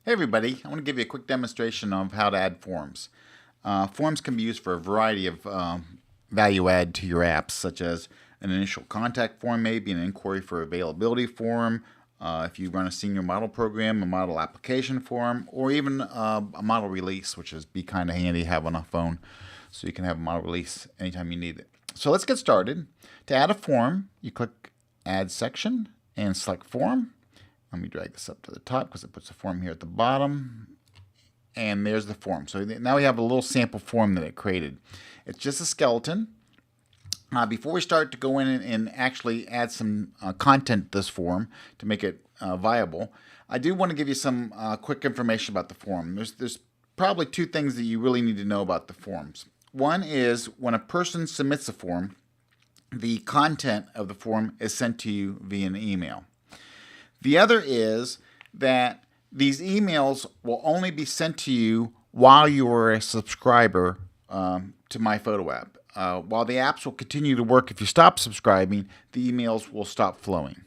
Hey everybody, I want to give you a quick demonstration of how to add forms. Forms can be used for a variety of value add to your apps, such as an initial contact form, maybe an inquiry for availability form, if you run a senior model program, a model application form, or even a model release, which is be kind of handy to have on a phone so you can have a model release anytime you need it. So let's get started. To add a form, you click Add Section and select Form. Let me drag this up to the top because it puts the form here at the bottom. And there's the form. So now we have a little sample form that it created. It's just a skeleton. Before we start to go in and actually add some content to this form to make it viable, I do want to give you some quick information about the form. There's probably two things that you really need to know about the forms. One is when a person submits a form, the content of the form is sent to you via an email. The other is that these emails will only be sent to you while you are a subscriber to MyPhotoApp. While the apps will continue to work, if you stop subscribing, the emails will stop flowing.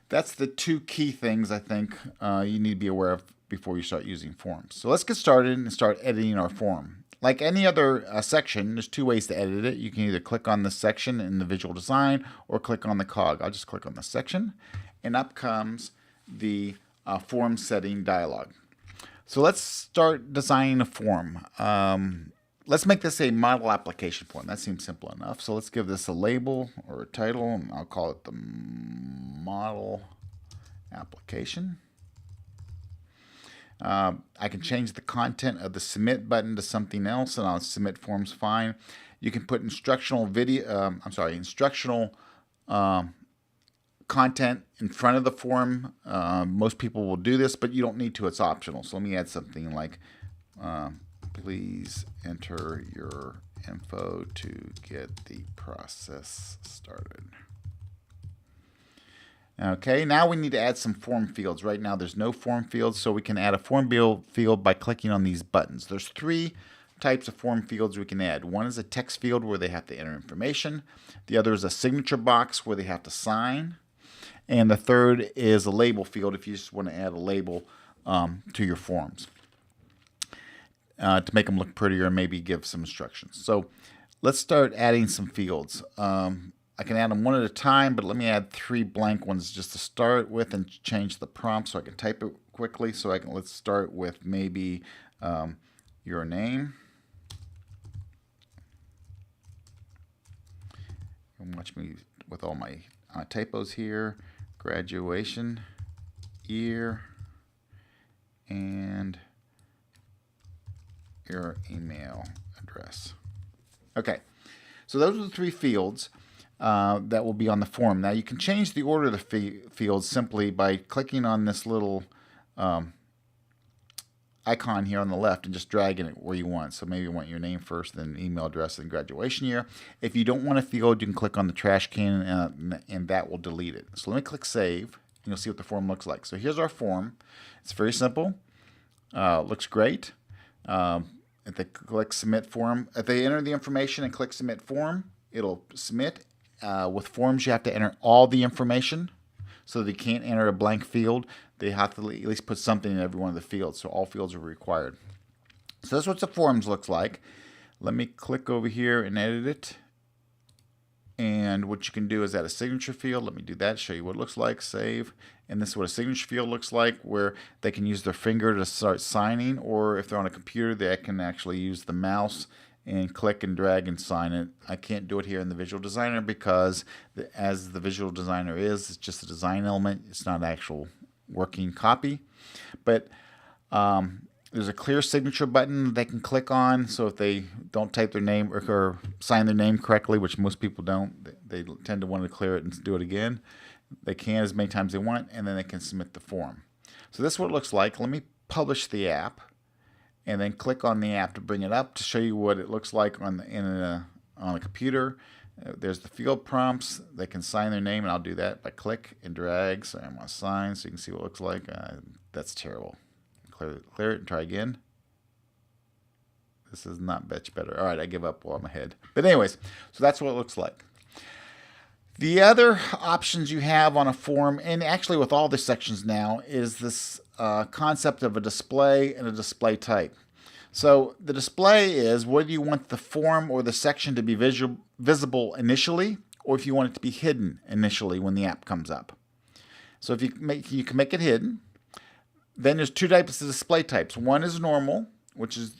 That's the two key things I think you need to be aware of before you start using forms. So let's get started and start editing our form. Like any other section, there's two ways to edit it. You can either click on the section in the visual design or click on the cog. I'll just click on the section, and up comes the form setting dialog. So let's start designing a form. Let's make this a model application form. That seems simple enough. So let's give this a label or a title, and I'll call it the model application. I can change the content of the submit button to something else, and I'll submit forms fine. You can put instructional content in front of the form. Most people will do this, but you don't need to. It's optional. So let me add something like, please enter your info to get the process started. Okay, now we need to add some form fields. Right now there's no form fields, so we can add a form field by clicking on these buttons. There's three types of form fields we can add. One is a text field where they have to enter information. The other is a signature box where they have to sign. And the third is a label field if you just want to add a label to your forms to make them look prettier and maybe give some instructions. So let's start adding some fields. I can add them one at a time, but let me add three blank ones just to start with and change the prompt so I can type it quickly. So let's start with maybe your name. And watch me with all my typos here. Graduation, year, and your email address. Okay, so those are the three fields that will be on the form. Now you can change the order of the fields simply by clicking on this little icon here on the left and just dragging it where you want. So maybe you want your name first, then email address, then graduation year. If you don't want a field, you can click on the trash can and that will delete it. So let me click save and you'll see what the form looks like. So here's our form. It's very simple. Looks great. If they click submit form, if they enter the information and click submit form, it'll submit. With forms, you have to enter all the information. So they can't enter a blank field. They have to at least put something in every one of the fields. So all fields are required. So that's what the forms looks like. Let me click over here and edit it. And what you can do is add a signature field. Let me do that, show you what it looks like, save. And this is what a signature field looks like, where they can use their finger to start signing, or if they're on a computer, they can actually use the mouse and click and drag and sign it. I can't do it here in the Visual Designer because as the Visual Designer is, it's just a design element. It's not an actual working copy. But there's a clear signature button they can click on. So if they don't type their name or sign their name correctly, which most people don't, they tend to want to clear it and do it again. They can as many times as they want, and then they can submit the form. So this is what it looks like. Let me publish the app, and then click on the app to bring it up to show you what it looks like on a computer. There's the field prompts. They can sign their name, and I'll do that by click and drag. So I'm going to sign so you can see what it looks like. That's terrible. Clear it and try again. This is not much better. All right, I give up while I'm ahead. But anyways, so that's what it looks like. The other options you have on a form, and actually with all the sections now, is this concept of a display and a display type. So the display is whether you want the form or the section to be visible initially, or if you want it to be hidden initially when the app comes up. So if you can make it hidden. Then there's two types of display types. One is normal, which is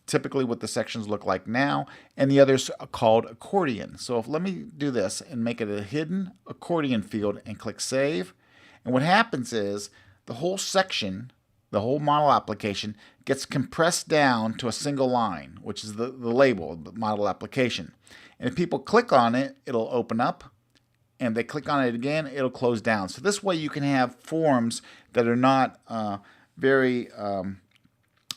typically what the sections look like now, and the other is called accordion. So let me do this and make it a hidden accordion field and click Save. And what happens is the whole section, the whole model application, gets compressed down to a single line, which is the label, the model application. And if people click on it, it'll open up, and they click on it again, it'll close down. So this way you can have forms that are not very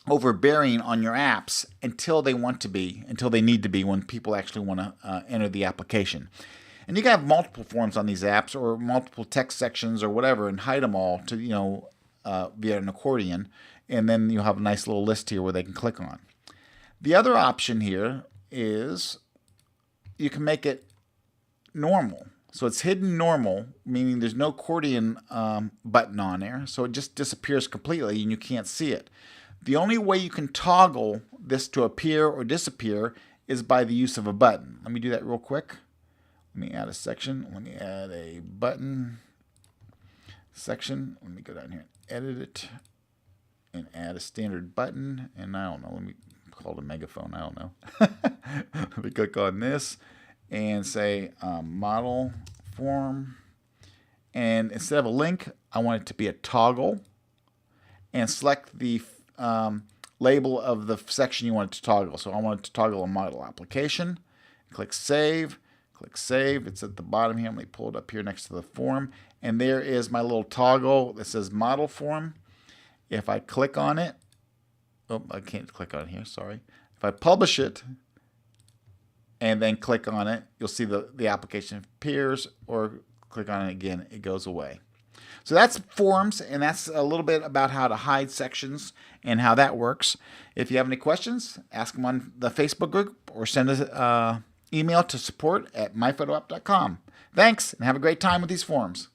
overbearing on your apps until they want to be, until they need to be when people actually want to enter the application. And you can have multiple forms on these apps or multiple text sections or whatever and hide them all to, via an accordion. And then you'll have a nice little list here where they can click on. The other option here is you can make it normal. So it's hidden normal, meaning there's no accordion button on there. So it just disappears completely and you can't see it. The only way you can toggle this to appear or disappear is by the use of a button. Let me do that real quick. Let me add a section. Let me add a button section. Let me go down here and edit it and add a standard button. And I don't know, let me call it a megaphone. I don't know. Let me click on this and say model form, and instead of a link I want it to be a toggle, and select the label of the section you want it to toggle. So I want it to toggle a model application. Click Save. It's at the bottom here. Let me pull it up here next to the form, and there is my little toggle that says model form. If I click on it, I can't click on it here, sorry. If I publish it and then click on it, you'll see the application appears, or click on it again, it goes away. So that's forms, and that's a little bit about how to hide sections and how that works. If you have any questions, ask them on the Facebook group or send us email to support@myphotoapp.com. Thanks, and have a great time with these forms.